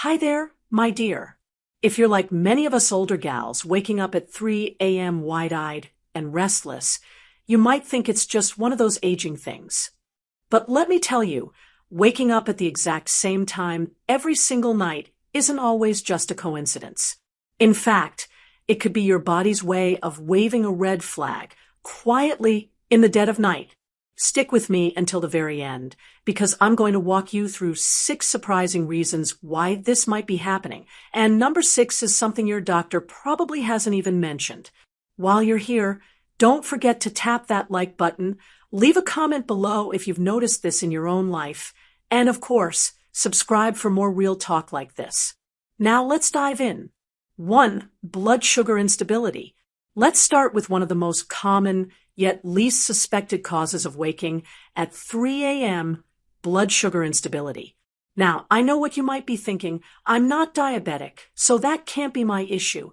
Hi there, my dear. If you're like many of us older gals waking up at 3 a.m. wide-eyed and restless, you might think it's just one of those aging things. But let me tell you, waking up at the exact same time every single night isn't always just a coincidence. In fact, it could be your body's way of waving a red flag quietly in the dead of night. Stick with me until the very end, because I'm going to walk you through 6 surprising reasons why this might be happening. And number 6 is something your doctor probably hasn't even mentioned. While you're here, don't forget to tap that like button, leave a comment below if you've noticed this in your own life, and of course, subscribe for more real talk like this. Now let's dive in. 1. Blood sugar instability. Let's start with one of the most common yet least suspected causes of waking at 3 a.m., blood sugar instability. Now, I know what you might be thinking. I'm not diabetic, so that can't be my issue.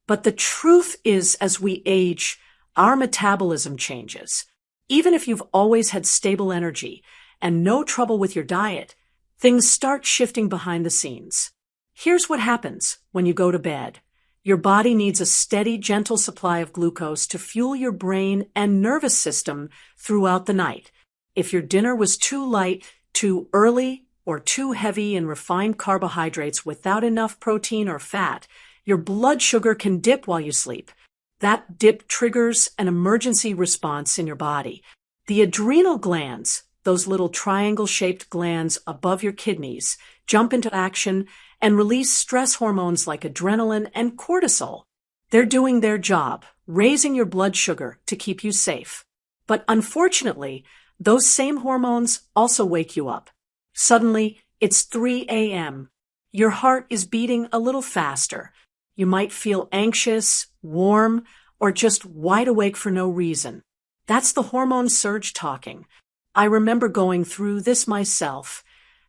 But the truth is, as we age, our metabolism changes. Even if you've always had stable energy and no trouble with your diet, things start shifting behind the scenes. Here's what happens when you go to bed. Your body needs a steady, gentle supply of glucose to fuel your brain and nervous system throughout the night. If your dinner was too light, too early, or too heavy in refined carbohydrates without enough protein or fat, your blood sugar can dip while you sleep. That dip triggers an emergency response in your body. The adrenal glands, those little triangle-shaped glands above your kidneys, jump into action and release stress hormones like adrenaline and cortisol. They're doing their job, raising your blood sugar to keep you safe. But unfortunately, those same hormones also wake you up. Suddenly, it's 3 a.m. Your heart is beating a little faster. You might feel anxious, warm, or just wide awake for no reason. That's the hormone surge talking. I remember going through this myself,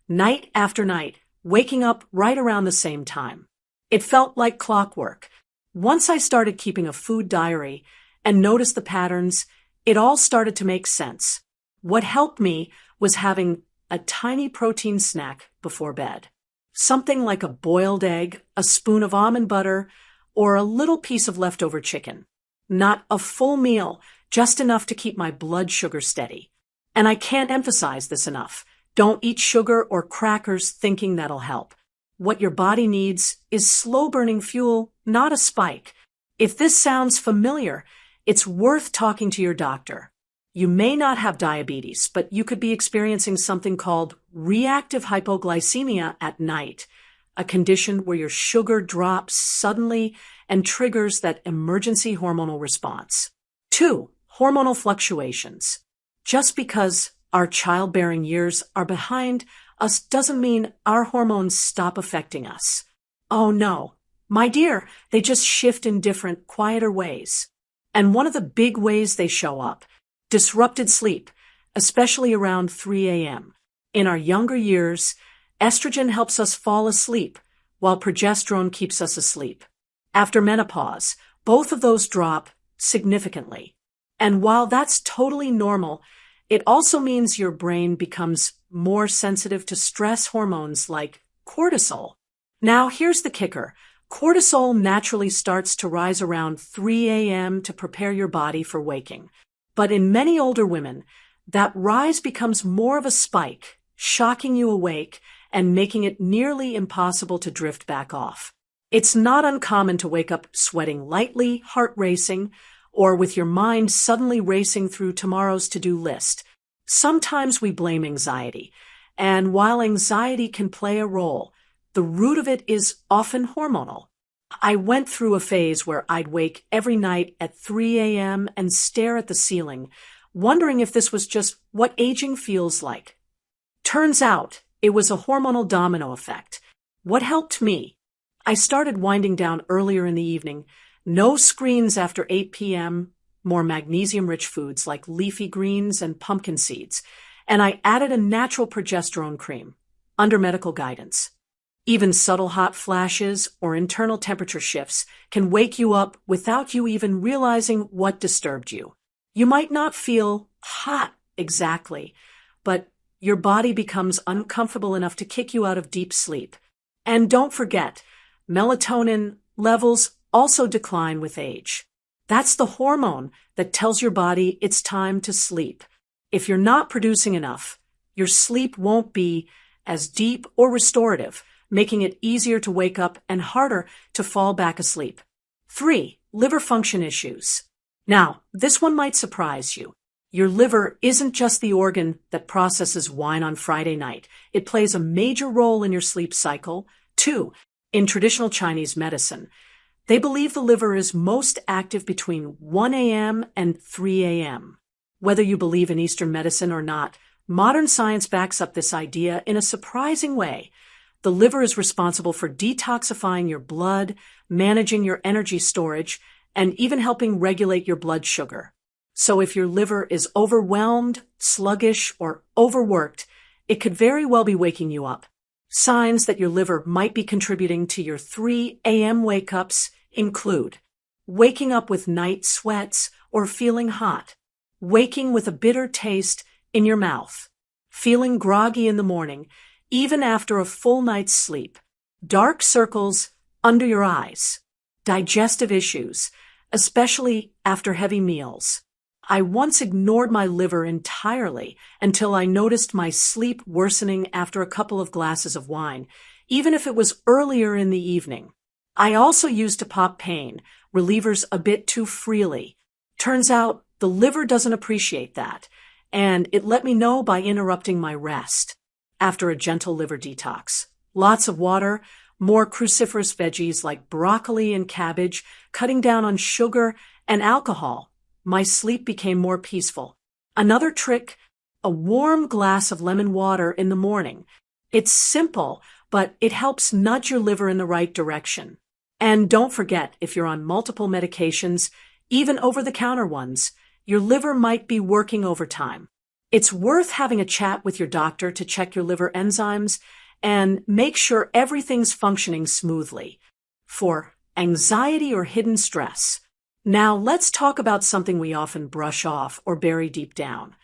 night after night, waking up right around the same time. It felt like clockwork. Once I started keeping a food diary and noticed the patterns, it all started to make sense. What helped me was having a tiny protein snack before bed. Something like a boiled egg, a spoon of almond butter, or a little piece of leftover chicken. Not a full meal, just enough to keep my blood sugar steady. And I can't emphasize this enough. Don't eat sugar or crackers thinking that'll help. What your body needs is slow-burning fuel, not a spike. If this sounds familiar, it's worth talking to your doctor. You may not have diabetes, but you could be experiencing something called reactive hypoglycemia at night, a condition where your sugar drops suddenly and triggers that emergency hormonal response. 2. Hormonal fluctuations. Just because our childbearing years are behind us doesn't mean our hormones stop affecting us. Oh no, my dear, they just shift in different, quieter ways. And one of the big ways they show up, disrupted sleep, especially around 3 a.m. In our younger years, estrogen helps us fall asleep, while progesterone keeps us asleep. After menopause, both of those drop significantly. And while that's totally normal, it also means your brain becomes more sensitive to stress hormones like cortisol. Now, here's the kicker. Cortisol naturally starts to rise around 3 a.m. to prepare your body for waking. But in many older women, that rise becomes more of a spike, shocking you awake and making it nearly impossible to drift back off. It's not uncommon to wake up sweating lightly, heart racing, or with your mind suddenly racing through tomorrow's to-do list. Sometimes we blame anxiety, and while anxiety can play a role, the root of it is often hormonal. I went through a phase where I'd wake every night at 3 a.m. and stare at the ceiling, wondering if this was just what aging feels like. Turns out, it was a hormonal domino effect. What helped me? I started winding down earlier in the evening. No screens after 8 p.m., more magnesium-rich foods like leafy greens and pumpkin seeds, and I added a natural progesterone cream, under medical guidance. Even subtle hot flashes or internal temperature shifts can wake you up without you even realizing what disturbed you. You might not feel hot exactly, but your body becomes uncomfortable enough to kick you out of deep sleep. And don't forget, melatonin levels also decline with age. That's the hormone that tells your body it's time to sleep. If you're not producing enough, your sleep won't be as deep or restorative, making it easier to wake up and harder to fall back asleep. 3. Liver function issues. Now, this one might surprise you. Your liver isn't just the organ that processes wine on Friday night. It plays a major role in your sleep cycle. 2. In traditional Chinese medicine, they believe the liver is most active between 1 a.m. and 3 a.m. Whether you believe in Eastern medicine or not, modern science backs up this idea in a surprising way. The liver is responsible for detoxifying your blood, managing your energy storage, and even helping regulate your blood sugar. So if your liver is overwhelmed, sluggish, or overworked, it could very well be waking you up. Signs that your liver might be contributing to your 3 a.m. wake-ups include waking up with night sweats or feeling hot, waking with a bitter taste in your mouth, feeling groggy in the morning, even after a full night's sleep, dark circles under your eyes, digestive issues, especially after heavy meals. I once ignored my liver entirely until I noticed my sleep worsening after a couple of glasses of wine, even if it was earlier in the evening. I also used to pop pain relievers a bit too freely. Turns out the liver doesn't appreciate that, and it let me know by interrupting my rest. After a gentle liver detox, lots of water, more cruciferous veggies like broccoli and cabbage, cutting down on sugar and alcohol, my sleep became more peaceful. Another trick, a warm glass of lemon water in the morning. It's simple, but it helps nudge your liver in the right direction. And don't forget, if you're on multiple medications, even over-the-counter ones, your liver might be working overtime. It's worth having a chat with your doctor to check your liver enzymes and make sure everything's functioning smoothly. 4. Anxiety or hidden stress. Now, let's talk about something we often brush off or bury deep down.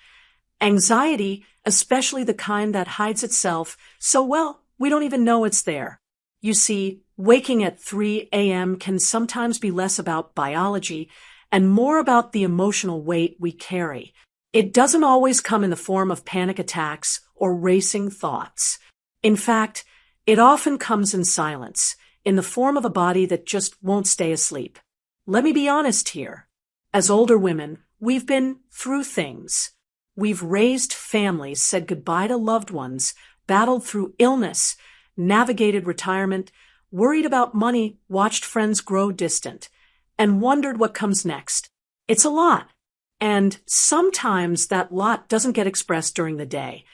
Anxiety, especially the kind that hides itself so well we don't even know it's there. You see, waking at 3 a.m. can sometimes be less about biology and more about the emotional weight we carry. It doesn't always come in the form of panic attacks or racing thoughts. In fact, it often comes in silence, in the form of a body that just won't stay asleep. Let me be honest here. As older women, we've been through things. We've raised families, said goodbye to loved ones, battled through illness, navigated retirement, worried about money, watched friends grow distant, and wondered what comes next. It's a lot. And sometimes that lot doesn't get expressed during the day.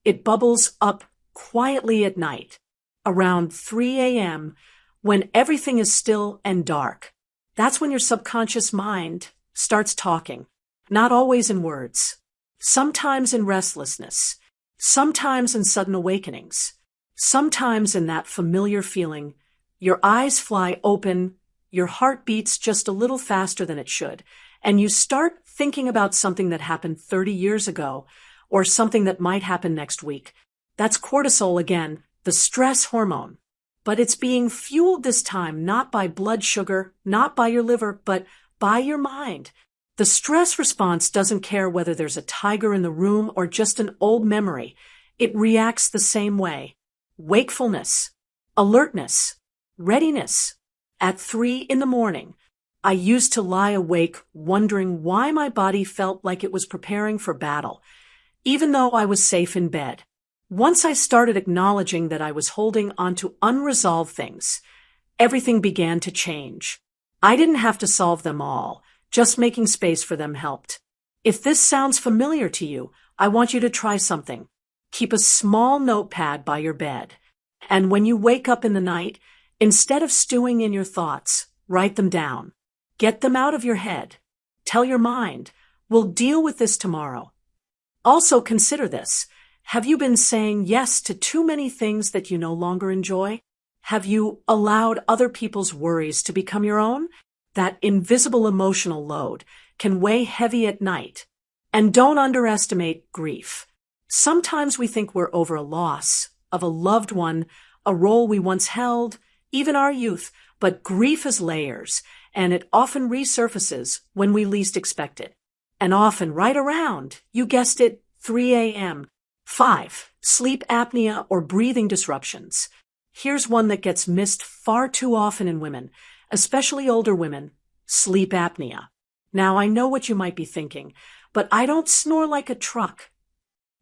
It bubbles up quietly at night, around 3 a.m., when everything is still and dark. That's when your subconscious mind starts talking, not always in words, sometimes in restlessness, sometimes in sudden awakenings, sometimes in that familiar feeling. Your eyes fly open, your heart beats just a little faster than it should, and you start thinking about something that happened 30 years ago or something that might happen next week. That's cortisol again, the stress hormone. But it's being fueled this time not by blood sugar, not by your liver, but by your mind. The stress response doesn't care whether there's a tiger in the room or just an old memory. It reacts the same way. Wakefulness, alertness, readiness. At 3 in the morning, I used to lie awake wondering why my body felt like it was preparing for battle, even though I was safe in bed. Once I started acknowledging that I was holding onto unresolved things, everything began to change. I didn't have to solve them all. Just making space for them helped. If this sounds familiar to you, I want you to try something. Keep a small notepad by your bed. And when you wake up in the night, instead of stewing in your thoughts, write them down. Get them out of your head. Tell your mind, we'll deal with this tomorrow. Also consider this. Have you been saying yes to too many things that you no longer enjoy? Have you allowed other people's worries to become your own? That invisible emotional load can weigh heavy at night. And don't underestimate grief. Sometimes we think we're over a loss of a loved one, a role we once held, even our youth, but grief has layers, and it often resurfaces when we least expect it. And often right around, you guessed it, 3 a.m. 5. Sleep apnea or breathing disruptions. Here's one that gets missed far too often in women, especially older women: sleep apnea. Now, I know what you might be thinking, but I don't snore like a truck.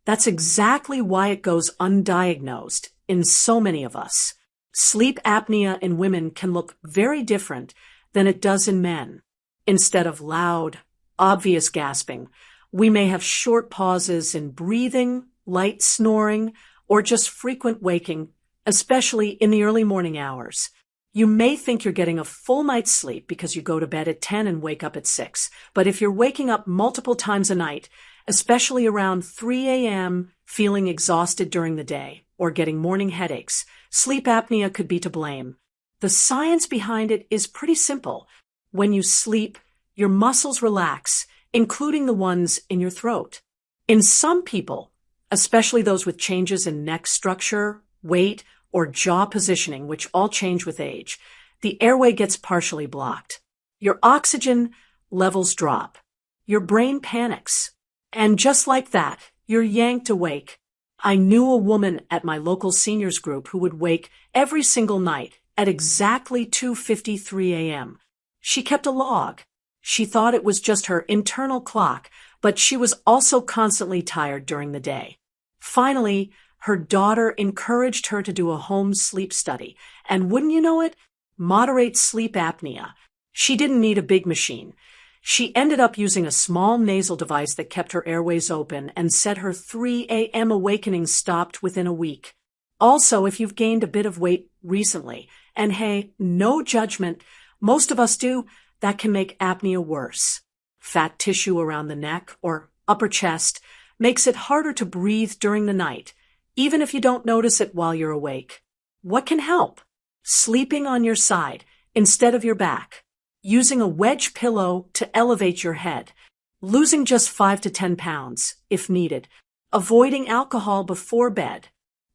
That's exactly why it goes undiagnosed in so many of us. Sleep apnea in women can look very different than it does in men. Instead of loud, obvious gasping, we may have short pauses in breathing, light snoring, or just frequent waking, especially in the early morning hours. You may think you're getting a full night's sleep because you go to bed at 10 and wake up at 6, but if you're waking up multiple times a night, especially around 3 a.m., feeling exhausted during the day, or getting morning headaches, sleep apnea could be to blame. The science behind it is pretty simple. When you sleep, your muscles relax, including the ones in your throat. In some people, especially those with changes in neck structure, weight, or jaw positioning, which all change with age, the airway gets partially blocked. Your oxygen levels drop. Your brain panics. And just like that, you're yanked awake. I knew a woman at my local seniors group who would wake every single night at exactly 2:53 a.m. She kept a log. She thought it was just her internal clock, but she was also constantly tired during the day. Finally, her daughter encouraged her to do a home sleep study, and wouldn't you know it, moderate sleep apnea. She didn't need a big machine. She ended up using a small nasal device that kept her airways open and said her 3 a.m. awakening stopped within a week. Also, if you've gained a bit of weight recently, and hey, no judgment, most of us do, that can make apnea worse. Fat tissue around the neck or upper chest makes it harder to breathe during the night, even if you don't notice it while you're awake. What can help? Sleeping on your side instead of your back. Using a wedge pillow to elevate your head, losing just 5 to 10 pounds if needed, avoiding alcohol before bed,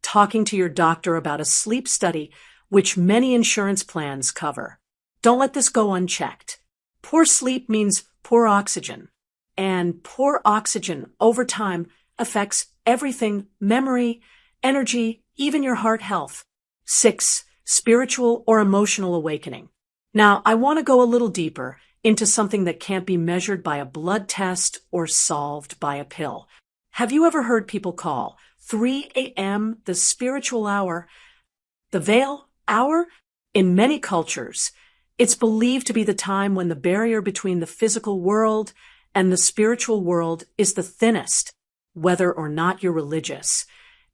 talking to your doctor about a sleep study, which many insurance plans cover. Don't let this go unchecked. Poor sleep means poor oxygen, and poor oxygen over time affects everything: memory, energy, even your heart health. 6. Spiritual or emotional awakening. Now, I want to go a little deeper into something that can't be measured by a blood test or solved by a pill. Have you ever heard people call 3 a.m. the spiritual hour, the veil hour? In many cultures, it's believed to be the time when the barrier between the physical world and the spiritual world is the thinnest, whether or not you're religious.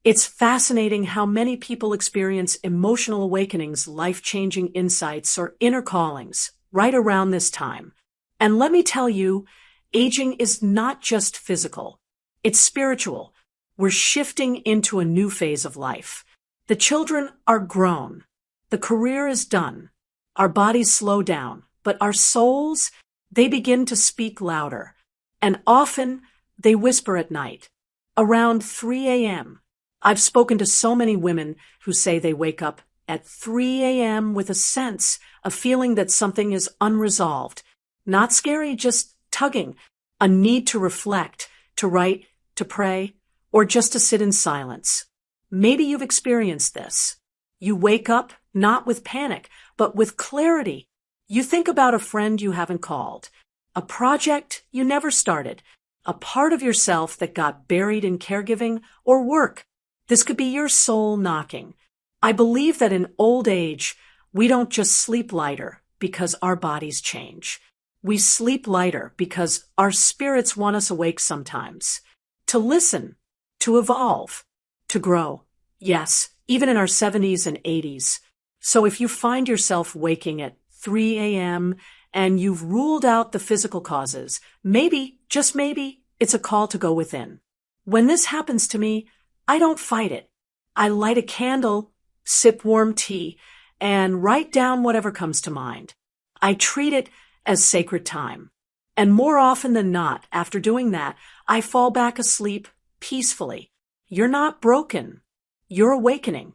It's fascinating how many people experience emotional awakenings, life-changing insights, or inner callings right around this time. And let me tell you, aging is not just physical. It's spiritual. We're shifting into a new phase of life. The children are grown. The career is done. Our bodies slow down, but our souls, they begin to speak louder. And often, they whisper at night, around 3 a.m. I've spoken to so many women who say they wake up at 3 a.m. with a sense, a feeling that something is unresolved. Not scary, just tugging. A need to reflect, to write, to pray, or just to sit in silence. Maybe you've experienced this. You wake up not with panic, but with clarity. You think about a friend you haven't called, a project you never started, a part of yourself that got buried in caregiving or work. This could be your soul knocking. I believe that in old age, we don't just sleep lighter because our bodies change. We sleep lighter because our spirits want us awake sometimes. To listen, to evolve, to grow. Yes, even in our 70s and 80s. So if you find yourself waking at 3 a.m. and you've ruled out the physical causes, maybe, just maybe, it's a call to go within. When this happens to me, I don't fight it. I light a candle, sip warm tea, and write down whatever comes to mind. I treat it as sacred time. And more often than not, after doing that, I fall back asleep peacefully. You're not broken. You're awakening.